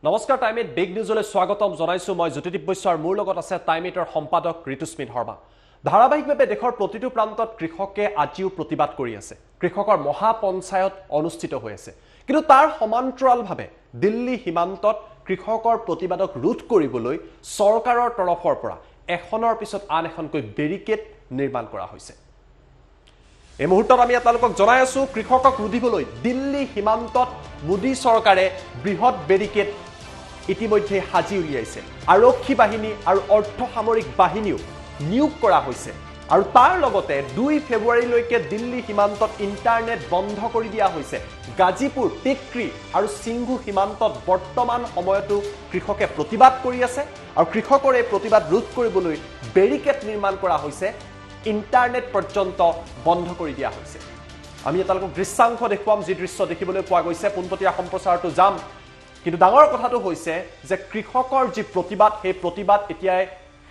নমস্কাৰ টাইমেট বিগ নিউজলৈ স্বাগতম জনাইছো মই জ্যোতিদীপ বৈশ্য মোৰ লগত আছে টাইমেটৰ সম্পাদক ঋতুস্মিন শৰ্মা ধাৰাবাহিকভাৱে দেশৰ প্ৰতিটো প্ৰান্তত কৃষকে আজিও প্ৰতিবাদ কৰি আছে কৃষকৰ মহাপঞ্চায়ত অনুষ্ঠিত হৈ আছে কিন্তু তাৰ সমান্তৰালভাৱে দিল্লী সীমান্তত কৃষকৰ প্ৰতিবাদক ৰোধ কৰিবলৈ চৰকাৰৰ তৰফৰ পৰা এখনৰ পিছত আন এখনকৈ বেৰিকেড নিৰ্মাণ কৰা হৈছে এই মুহূৰ্তত আমি আপোনালোকক জনাই আছো কৃষকক ৰোধিবলৈ দিল্লী সীমান্তত মোদী চৰকাৰে বৃহৎ বেৰিকেড ইতিমধ্যে হাজি উলিয়াইছে আৰক্ষী বাহিনী আৰু অৰ্থসামৰিক বাহিনীও নিয়োগ কৰা হৈছে আৰু তাৰ লগতে 2 ফেব্ৰুৱাৰীলৈকে দিল্লী সীমান্তত ইন্টাৰনেট বন্ধ কৰি দিয়া হৈছে গাজীপুৰ টিকৰি আৰু সিংঘু সীমান্তত বৰ্তমান সময়তো কৃষকে প্ৰতিবাদ কৰি আছে আৰু কৃষকৰ এই প্ৰতিবাদ ৰোধ কৰিবলৈ বেৰিকেড নিৰ্মাণ কৰা হৈছে ইন্টাৰনেট পৰ্যন্ত বন্ধ কৰি দিয়া হৈছে আমি আপোনালোকক দৃশ্যাংশ দেখুৱাম যি দৃশ্য দেখিবলৈ পোৱা গৈছে পোনপটীয়া সম্প্ৰচাৰটো যাম কিন্তু ডাঙৰ কথাটো হৈছে যে কৃষকৰ যি প্ৰতিবাদ সেই প্ৰতিবাদ এতিয়াই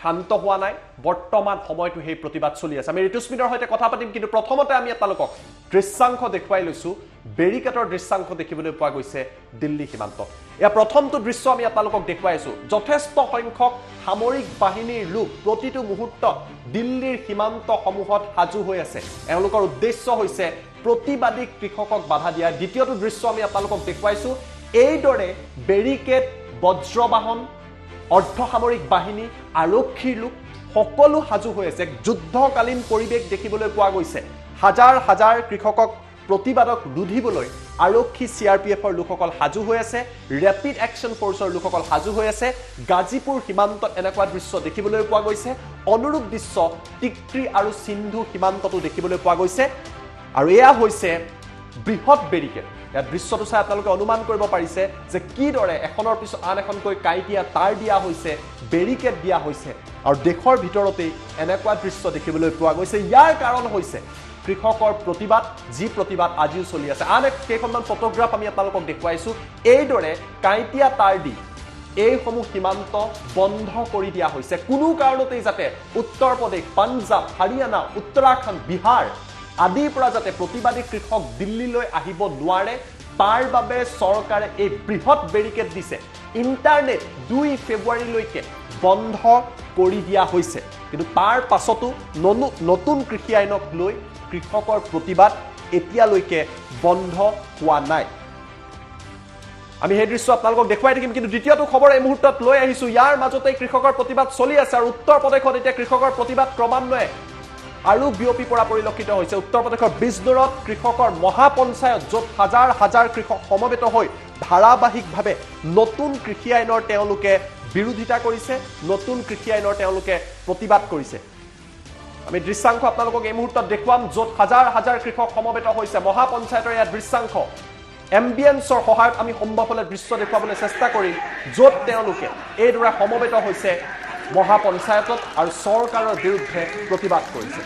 শান্ত হোৱা নাই বৰ্তমান সময়টো সেই প্ৰতিবাদ চলি আছে আমি ঋতুস্মিনৰ সৈতে কথা পাতিম কিন্তু প্ৰথমতে আমি আপোনালোকক দৃশ্যাংশ দেখুৱাই লৈছো বেৰিকেডৰ দৃশ্যাংশ দেখিবলৈ পোৱা গৈছে দিল্লী সীমান্তত এয়া প্ৰথমটো দৃশ্য আমি আপোনালোকক দেখুৱাইছো যথেষ্ট সংখ্যক সামৰিক বাহিনীৰ লোক প্ৰতিটো মুহূৰ্তত দিল্লীৰ সীমান্ত সমূহত হাজু হৈ আছে এওঁলোকৰ উদ্দেশ্য হৈছে প্ৰতিবাদী কৃষকক বাধা দিয়া দ্বিতীয়টো দৃশ্য আমি আপোনালোকক দেখুৱাইছো এইদৰে বেৰিকেড বজ্ৰবাহন অৰ্থসামৰিক বাহিনী আৰক্ষীৰ লোক সকলো হাজু হৈ আছে যুদ্ধকালীন পৰিৱেশ দেখিবলৈ পোৱা গৈছে হাজাৰ হাজাৰ কৃষকক প্ৰতিবাদক ৰোধিবলৈ আৰক্ষী চিআৰপিএফৰ লোকসকল হাজু হৈ আছে ৰেপিড একচন ফৰ্চৰ লোকসকল হাজু হৈ আছে গাজীপুৰ সীমান্তত এনেকুৱা দৃশ্য দেখিবলৈ পোৱা গৈছে অনুৰূপ দৃশ্য টিকৰি আৰু সিন্ধু সীমান্ততো দেখিবলৈ পোৱা গৈছে আৰু এয়া হৈছে বৃহৎ বেৰিকেড ইয়াৰ দৃশ্যটো চাই আপোনালোকে অনুমান কৰিব পাৰিছে যে কিদৰে এখনৰ পিছত আন এখনকৈ কাইটিয়া তাৰ দিয়া হৈছে বেৰিকেড দিয়া হৈছে আৰু দেশৰ ভিতৰতেই এনেকুৱা দৃশ্য দেখিবলৈ পোৱা গৈছে ইয়াৰ কাৰণ হৈছে কৃষকৰ প্ৰতিবাদ যি প্ৰতিবাদ আজিও চলি আছে আন এক কেইখনমান ফটোগ্ৰাফ আমি আপোনালোকক দেখুৱাইছো এইদৰে কাইটিয়া তাৰ দি এইসমূহ সীমান্ত বন্ধ কৰি দিয়া হৈছে কোনো কাৰণতেই যাতে উত্তৰ প্ৰদেশ পাঞ্জাব হাৰিয়ানা উত্তৰাখণ্ড বিহাৰ আদিৰ পৰা যাতে প্ৰতিবাদী কৃষক দিল্লীলৈ আহিব নোৱাৰে তাৰ বাবে চৰকাৰে এই বৃহৎ বেৰিকেড দিছে ইন্টাৰনেট 2 ফেব্ৰুৱাৰীলৈকে বন্ধ কৰি দিয়া হৈছে কিন্তু তাৰ পাছতো নতুন কৃষি আইনক লৈ কৃষকৰ প্ৰতিবাদ এতিয়ালৈকে বন্ধ হোৱা নাই আমি সেই দৃশ্য আপোনালোকক দেখুৱাই থাকিম কিন্তু দ্বিতীয়টো খবৰ এই মুহূৰ্তত লৈ আহিছো ইয়াৰ মাজতে কৃষকৰ প্ৰতিবাদ চলি আছে আৰু উত্তৰ প্ৰদেশত এতিয়া কৃষকৰ প্ৰতিবাদ ক্ৰমান্বয়ে আৰু বিয়পি পৰা পৰিলক্ষিত হৈছে উত্তৰ প্ৰদেশৰ বিজনোৰত কৃষকৰ মহাপঞ্চায়ত য'ত হাজাৰ হাজাৰ কৃষক সমবেত হৈ ধাৰাবাহিকভাৱে নতুন কৃষি আইনৰ তেওঁলোকে বিৰোধিতা কৰিছে নতুন কৃষি আইনৰ তেওঁলোকে প্ৰতিবাদ কৰিছে আমি দৃশ্যাংশ আপোনালোকক এই মুহূৰ্তত দেখুৱাম য'ত হাজাৰ হাজাৰ কৃষক সমবেত হৈছে মহাপঞ্চায়তৰ ইয়াত দৃশ্যাংশ এম্বিয়েন্সৰ সহায়ত আমি সম্ভৱ হ'লে দৃশ্য দেখুৱাবলৈ চেষ্টা কৰিম য'ত তেওঁলোকে এইদৰে সমবেত হৈছে মহাপঞ্চায়তত আৰু চৰকাৰৰ বিৰুদ্ধে প্ৰতিবাদ কৰিছে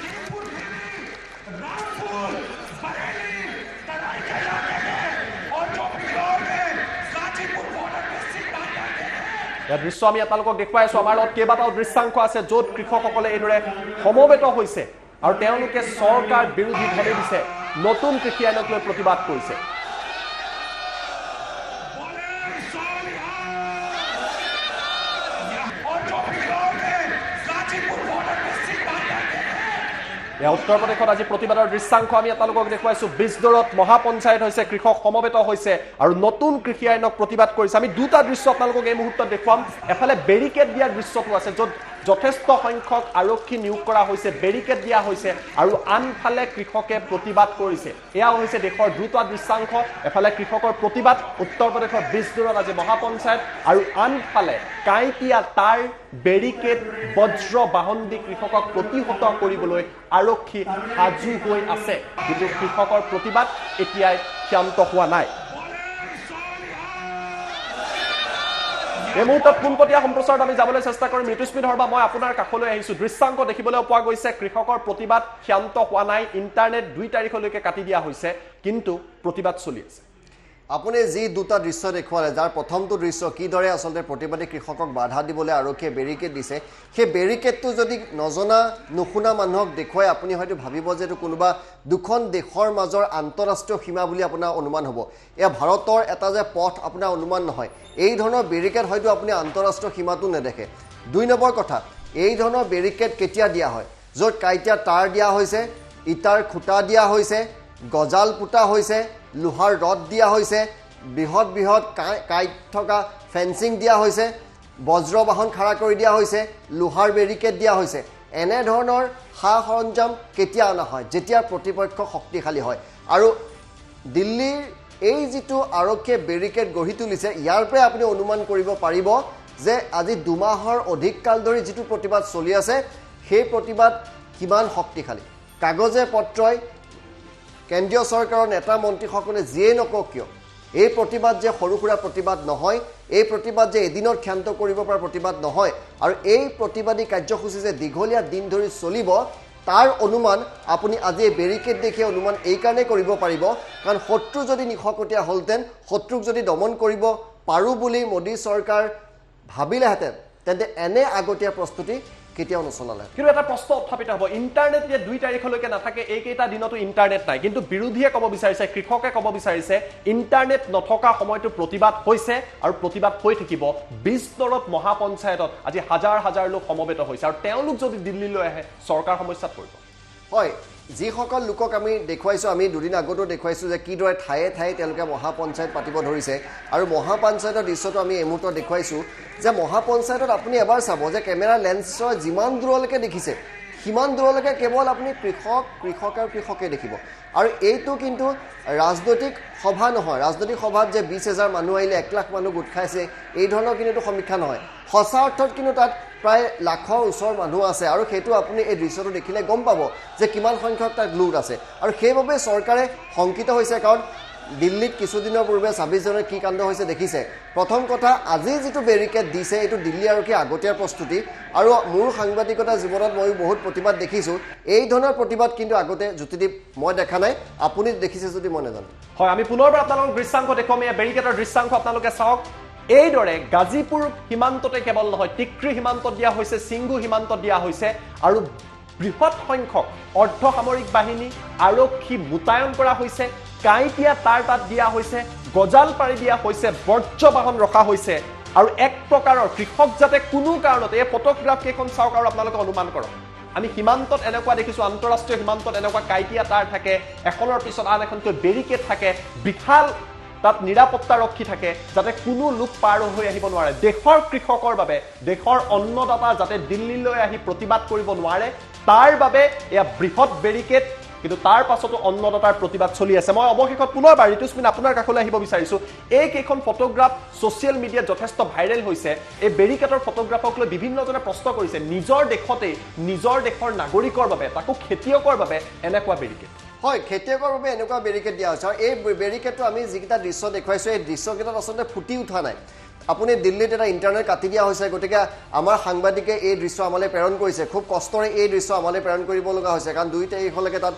ইয়াৰ দৃশ্য আমি আপোনালোকক দেখুৱাইছো আমাৰ লগত কেইবাটাও দৃশ্যাংশ আছে য'ত কৃষকসকলে এইদৰে সমবেত হৈছে আৰু তেওঁলোকে চৰকাৰ বিৰোধী ধ্বনি দিছে নতুন কৃষি আইনক লৈ প্ৰতিবাদ কৰিছে উত্তৰ প্ৰদেশত আজি প্ৰতিবাদৰ দৃশ্যাংশ আমি আপোনালোকক দেখুৱাইছো বিজনোৰত মহাপঞ্চায়ত হৈছে কৃষক সমবেত হৈছে আৰু নতুন কৃষি আইনক প্ৰতিবাদ কৰিছে আমি দুটা দৃশ্য আপোনালোকক এই মুহূৰ্তত দেখুৱাম এফালে বেৰিকেড দিয়াৰ দৃশ্যটো আছে য'ত যথেষ্ট সংখ্যক আৰক্ষী নিয়োগ কৰা হৈছে বেৰিকেড দিয়া হৈছে আৰু আনফালে কৃষকে প্ৰতিবাদ কৰিছে এয়া হৈছে দেশৰ দুটা দৃশ্যাংশ এফালে কৃষকৰ প্ৰতিবাদ উত্তৰ প্ৰদেশৰ বিজনোৰত আজি মহাপঞ্চায়ত আৰু আনফালে কাইটিয়া তাৰ বেৰিকেড বজ্ৰ বাহন দি কৃষকক প্ৰতিহত কৰিবলৈ আৰক্ষী হাজু হৈ আছে কিন্তু কৃষকৰ প্ৰতিবাদ এতিয়াই শান্ত হোৱা নাই এই মুহূৰ্তত পোনপটীয়া সম্প্ৰচাৰত আমি যাবলৈ চেষ্টা কৰিম ঋতুস্মিন শৰ্মা মই আপোনাৰ কাষলৈ আহিছো দৃশ্যাংশ দেখিবলৈ পোৱা গৈছে কৃষকৰ প্ৰতিবাদ শান্ত হোৱা নাই ইন্টাৰনেট 2 তাৰিখলৈকে কাটি দিয়া হৈছে কিন্তু প্ৰতিবাদ চলি আছে আপুনি যি দুটা দৃশ্য দেখুৱালে যাৰ প্ৰথমটো দৃশ্য কিদৰে আচলতে প্ৰতিবাদী কৃষকক বাধা দিবলৈ আৰক্ষীয়ে বেৰিকেড দিছে সেই বেৰিকেডটো যদি নজনা নুশুনা মানুহক দেখুৱাই আপুনি হয়তো ভাবিব যে এইটো কোনোবা দুখন দেশৰ মাজৰ আন্তঃৰাষ্ট্ৰীয় সীমা বুলি আপোনাৰ অনুমান হ'ব এয়া ভাৰতৰ এটা যে পথ আপোনাৰ অনুমান নহয় এই ধৰণৰ বেৰিকেড হয়তো আপুনি আন্তঃৰাষ্ট্ৰীয় সীমাটো নেদেখে 2 নম্বৰ কথা এই ধৰণৰ বেৰিকেড কেতিয়া দিয়া হয় য'ত কাইটিয়া তাঁৰ দিয়া হৈছে ইটাৰ খুঁটা দিয়া হৈছে গজাল পুতা হৈছে লোহাৰ ৰড দিয়া হৈছে বৃহৎ বৃহৎ কাইট থকা ফেন্সিং দিয়া হৈছে বজ্ৰ বাহন খাৰা কৰি দিয়া হৈছে লোহাৰ বেৰিকেড দিয়া হৈছে এনে ধৰণৰ সা সৰঞ্জাম কেতিয়া অনা হয় যেতিয়া প্ৰতিপক্ষ শক্তিশালী হয় আৰু দিল্লীৰ এই যিটো আৰক্ষীয়ে বেৰিকেড গঢ়ি তুলিছে ইয়াৰ পৰা আপুনি অনুমান কৰিব পাৰিব যে আজি 2 মাহৰ অধিক কাল ধৰি যিটো প্ৰতিবাদ চলি আছে সেই প্ৰতিবাদ কিমান শক্তিশালী কাগজে পত্ৰই কেন্দ্ৰীয় চৰকাৰৰ নেতা মন্ত্ৰীসকলে যিয়ে নকওক কিয় এই প্ৰতিবাদ যে সৰু সুৰা প্ৰতিবাদ নহয় এই প্ৰতিবাদ যে এদিনত ক্ষান্ত কৰিব পৰা প্ৰতিবাদ নহয় আৰু এই প্ৰতিবাদী কাৰ্যসূচী যে দীঘলীয়া দিন ধৰি চলিব তাৰ অনুমান আপুনি আজি বেৰিকেড দেখি অনুমান এই কাৰণে কৰিব পাৰিব কাৰণ শত্ৰু যদি নিশকটীয়া হলতেন শত্ৰুক যদি দমন কৰিব পাৰো বুলি মোদী চৰকাৰ ভাবিলেহেঁতেন তেন্তে এনে আগতীয়া প্ৰস্তুতি কেতিয়াও নচলালে কিন্তু এটা প্ৰশ্ন উত্থাপিত হ'ব ইণ্টাৰনেট যে 2 তাৰিখলৈকে নাথাকে এইকেইটা দিনতো ইণ্টাৰনেট নাই কিন্তু বিৰোধীয়ে ক'ব বিচাৰিছে কৃষকে ক'ব বিচাৰিছে ইণ্টাৰনেট নথকা সময়টো প্ৰতিবাদ হৈছে আৰু প্ৰতিবাদ হৈ থাকিব 20 নৰত মহাপঞ্চায়তত আজি হাজাৰ হাজাৰ লোক সমবেত হৈছে আৰু তেওঁলোক যদি দিল্লীলৈ আহে চৰকাৰ সমস্যাত পৰিব হয় যিসকল লোকক আমি দেখুৱাইছোঁ আমি দুদিন আগতো দেখুৱাইছোঁ যে কিদৰে ঠায়ে ঠায়ে তেওঁলোকে মহাপঞ্চায়ত পাতিব ধৰিছে আৰু মহাপঞ্চায়তৰ দৃশ্যটো আমি এই মুহূৰ্তত দেখুৱাইছোঁ যে মহাপঞ্চায়তত আপুনি এবাৰ চাব যে কেমেৰাৰ লেন্সৰ যিমান দূৰলৈকে দেখিছে সিমান দূৰলৈকে কেৱল আপুনি কৃষক আৰু কৃষকে দেখিব আৰু এইটো কিন্তু ৰাজনৈতিক সভা নহয় ৰাজনৈতিক সভাত যে 20,000 মানুহ আহিলে 1 লাখ মানুহ গোট খাইছে এই ধৰণৰ কিন্তু সমীক্ষা নহয় সঁচা অৰ্থত কিন্তু তাত প্ৰায় লাখৰ ওচৰ মানুহ আছে আৰু সেইটো আপুনি এই দৃশ্যটো দেখিলে গম পাব যে কিমান সংখ্যক তাত লোক আছে আৰু সেইবাবে চৰকাৰে শংকিত হৈছে কাৰণ দিল্লীত কিছুদিনৰ পূৰ্বে 26 জনৰ কি কাণ্ড হৈছে দেখিছে প্ৰথম কথা আজি যিটো বেৰিকেড দিছে এইটো দিল্লী আৰক্ষীৰ আগতীয়া প্ৰস্তুতি আৰু মোৰ সাংবাদিকতা জীৱনত মই বহুত প্ৰতিবাদ দেখিছোঁ এই ধৰণৰ প্ৰতিবাদ কিন্তু আগতে জ্যোতিদীপ মই দেখা নাই আপুনি দেখিছে যদি মই নাজানো হয় আমি পুনৰবাৰ আপোনালোকক দৃশ্যাংশ দেখুৱাম এই বেৰিকেডৰ দৃশ্যাংশ আপোনালোকে চাওক এইদৰে গাজীপুৰ সীমান্ততে কেৱল নহয় টিক্ৰী সীমান্তত দিয়া হৈছে সিংগু সীমান্তত দিয়া হৈছে আৰু বৃহৎ সংখ্যক অৰ্ধসামৰিক বাহিনী আৰক্ষী মোতায়েন কৰা হৈছে কাইটিয়া তাঁৰ তাত দিয়া হৈছে গজাল পাৰি দিয়া হৈছে বজ্ৰ বাহন ৰখা হৈছে আৰু এক প্ৰকাৰৰ কৃষক যাতে কোনো কাৰণতে এই ফটোগ্ৰাফ কেইখন চাওক আৰু আপোনালোকে অনুমান কৰক আমি সীমান্তত এনেকুৱা দেখিছোঁ আন্তঃৰাষ্ট্ৰীয় সীমান্তত এনেকুৱা কাইটিয়া তাঁৰ থাকে এখনৰ পিছত আন এখনকৈ বেৰিকেড থাকে বিশাল তাত নিৰাপত্তাৰক্ষী থাকে যাতে কোনো লোক পাৰ হৈ আহিব নোৱাৰে দেশৰ কৃষকৰ বাবে দেশৰ অন্নদাতা যাতে দিল্লীলৈ আহি প্ৰতিবাদ কৰিব নোৱাৰে তাৰ বাবে এয়া বৃহৎ বেৰিকেড কিন্তু তাৰ পাছতো অন্নদাতাৰ প্ৰতিবাদ চলি আছে মই অৱশেষত পুনৰবাৰ ঋতুস্মিন আপোনাৰ কাষলৈ আহিব বিচাৰিছোঁ এই কেইখন ফটোগ্ৰাফ ছ'চিয়েল মিডিয়াত যথেষ্ট ভাইৰেল হৈছে এই বেৰিকেডৰ ফটোগ্ৰাফক লৈ বিভিন্নজনে প্ৰশ্ন কৰিছে নিজৰ দেশতেই নিজৰ দেশৰ নাগৰিকৰ বাবে তাকো খেতিয়কৰ বাবে এনেকুৱা বেৰিকেড হয় খেতিয়কৰ বাবে এনেকুৱা বেৰিকেড দিয়া হৈছে আৰু এই বেৰিকেডটো আমি যিকেইটা দৃশ্য দেখুৱাইছোঁ এই দৃশ্যকেইটাত আচলতে ফুটি উঠা নাই আপুনি দিল্লীত এটা ইণ্টাৰনেট কাটি দিয়া হৈছে গতিকে আমাৰ সাংবাদিকে এই দৃশ্য আমালৈ প্ৰেৰণ কৰিছে খুব কষ্টৰে এই দৃশ্য আমালৈ প্ৰেৰণ কৰিব লগা হৈছে কাৰণ 2 তাৰিখলৈকে তাত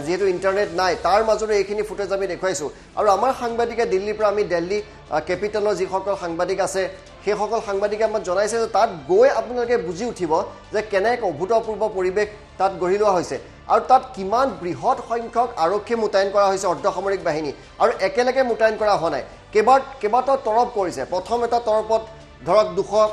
যিহেতু ইণ্টাৰনেট নাই তাৰ মাজতে এইখিনি ফুটেজ আমি দেখুৱাইছোঁ আৰু আমাৰ সাংবাদিকে দিল্লীৰ পৰা আমি দিল্লী কেপিটেলৰ যিসকল সাংবাদিক আছে সেইসকল সাংবাদিকে আমাক জনাইছে যে তাত গৈ আপোনালোকে বুজি উঠিব যে কেনে এক অভূতপূৰ্ব পৰিৱেশ তাত গঢ়ি লোৱা হৈছে আৰু তাত কিমান বৃহৎ সংখ্যক আৰক্ষী মোতায়েন কৰা হৈছে অৰ্ধসামৰিক বাহিনী আৰু একেলগে মোতায়েন কৰা হোৱা নাই কেইবাটাও তৰফ কৰিছে প্ৰথম এটা তৰফত ধৰক 200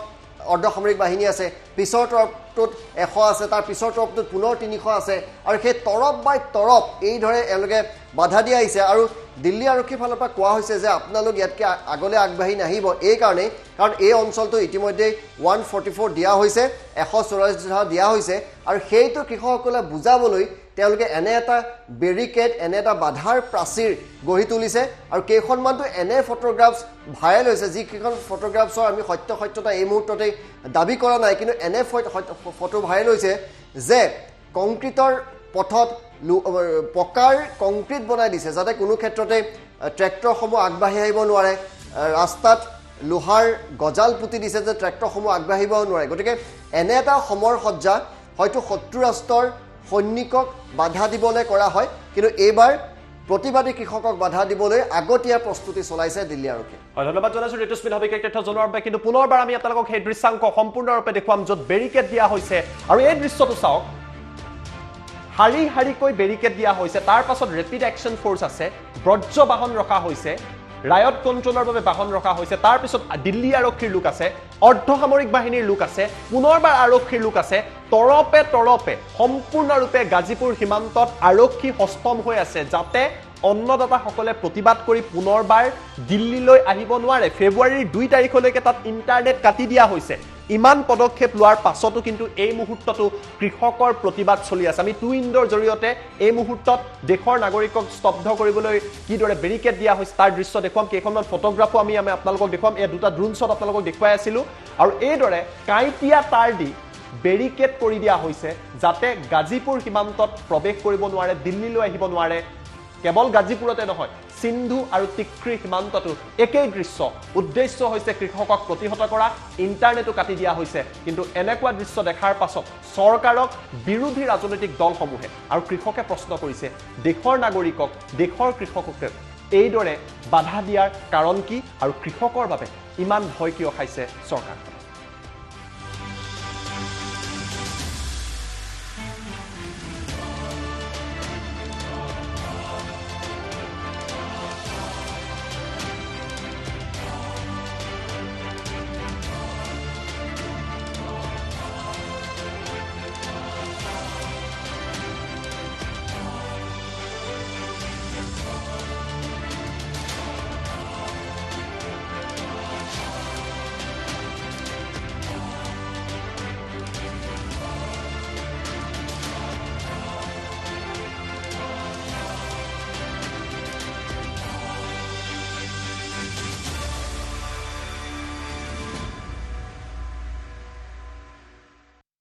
অৰ্ধসামৰিক বাহিনী আছে পিছৰ তৰফটোত 100 আছে তাৰ পিছৰ তৰফটোত পুনৰ 300 আছে আৰু সেই তৰফ বাই তৰফ এইদৰে এওঁলোকে বাধা দিয়া আহিছে আৰু দিল্লী আৰক্ষীৰ ফালৰ পৰা কোৱা হৈছে যে আপোনালোক ইয়াতকৈ আগলৈ আগবাঢ়ি নাহিব এই কাৰণেই কাৰণ এই অঞ্চলটো ইতিমধ্যে 144 দিয়া হৈছে 144 দিয়া হৈছে আৰু সেইটো কৃষকসকলে বুজাবলৈ তেওঁলোকে এনে এটা বেৰিকেড এনে এটা বাধাৰ প্ৰাচীৰ গঢ়ি তুলিছে আৰু কেইখনমানটো এনে ফটোগ্ৰাফছ ভাইৰেল হৈছে যিকেইখন ফটোগ্ৰাফছৰ আমি সত্যতা এই মুহূৰ্ততে দাবী কৰা নাই কিন্তু এনে ফটো ভাইৰেল হৈছে যে কংক্ৰিটৰ পথত পকাৰ কংক্ৰিট বনাই দিছে যাতে কোনো ক্ষেত্ৰতে ট্ৰেক্টৰসমূহ আগবাঢ়ি আহিব নোৱাৰে ৰাস্তাত লোহাৰ গজাল পুতি দিছে যে ট্ৰেক্টৰসমূহ আগবাঢ়িব নোৱাৰে গতিকে এনে এটা সমৰ সজ্জা হয়তো শত্ৰু ৰাষ্ট্ৰৰ সৈনিকক বাধা দিবলৈ কৰা হয় কিন্তু এইবাৰ প্ৰতিবাদী কৃষকক বাধা দিবলৈ আগতীয়া প্ৰস্তুতি চলাইছে দিল্লী আৰক্ষী ধন্যবাদ জনাইছো ঋতুস্মিন হবিকে তথ্য জনোৱাৰ বাবে কিন্তু পুনৰবাৰ আমি আপোনালোকক সেই দৃশ্যাংক সম্পূৰ্ণৰূপে দেখুৱাম য'ত বেৰিকেড দিয়া হৈছে আৰু এই দৃশ্যটো চাওক হাৰি হাৰিকৈ বেৰিকেড দিয়া হৈছে তাৰ পাছত ৰেপিড একশ্যন ফ'ৰ্চ আছে ব্ৰজ বাহন ৰখা হৈছে ৰায়ট কণ্ট্ৰলৰ বাবে বাহন ৰখা হৈছে তাৰ পিছত দিল্লী আৰক্ষীৰ লোক আছে অৰ্ধসামৰিক বাহিনীৰ লোক আছে পুনৰবাৰ আৰক্ষীৰ লোক আছে তৰপে তৰপে সম্পূৰ্ণৰূপে গাজীপুৰ সীমান্তত আৰক্ষী হস্তম হৈ আছে যাতে অন্নদাতাসকলে প্ৰতিবাদ কৰি পুনৰবাৰ দিল্লীলৈ আহিব নোৱাৰে ফেব্ৰুৱাৰীৰ 2 তাৰিখলৈকে তাত ইণ্টাৰনেট কাটি দিয়া হৈছে ইমান পদক্ষেপ লোৱাৰ পাছতো কিন্তু এই মুহূৰ্তটো কৃষকৰ প্ৰতিবাদ চলি আছে আমি টু ইণ্ডৰ জৰিয়তে এই মুহূৰ্তত দেশৰ নাগৰিকক স্তব্ধ কৰিবলৈ কিদৰে বেৰিকেড দিয়া হৈছে তাৰ দৃশ্য দেখুৱাম কেইখনমান ফটোগ্ৰাফো আমি আপোনালোকক দেখুৱাম এই দুটা ড্ৰোন শ্বট আপোনালোকক দেখুৱাই আছিলোঁ আৰু এইদৰে কাঁইটীয়া তাঁৰ দি বেৰিকেড কৰি দিয়া হৈছে যাতে গাজীপুৰ সীমান্তত প্ৰৱেশ কৰিব নোৱাৰে দিল্লীলৈ আহিব নোৱাৰে কেৱল গাজীপুৰতে নহয় সিন্ধু আৰু টিক্ৰী সীমান্ততো একেই দৃশ্য উদ্দেশ্য হৈছে কৃষকক প্ৰতিহত কৰা ইণ্টাৰনেটো কাটি দিয়া হৈছে কিন্তু এনেকুৱা দৃশ্য দেখাৰ পাছত চৰকাৰক বিৰোধী ৰাজনৈতিক দলসমূহে আৰু কৃষকে প্ৰশ্ন কৰিছে দেশৰ নাগৰিকক দেশৰ কৃষককে এইদৰে বাধা দিয়াৰ কাৰণ কি আৰু কৃষকৰ বাবে ইমান ভয় কিয় খাইছে চৰকাৰ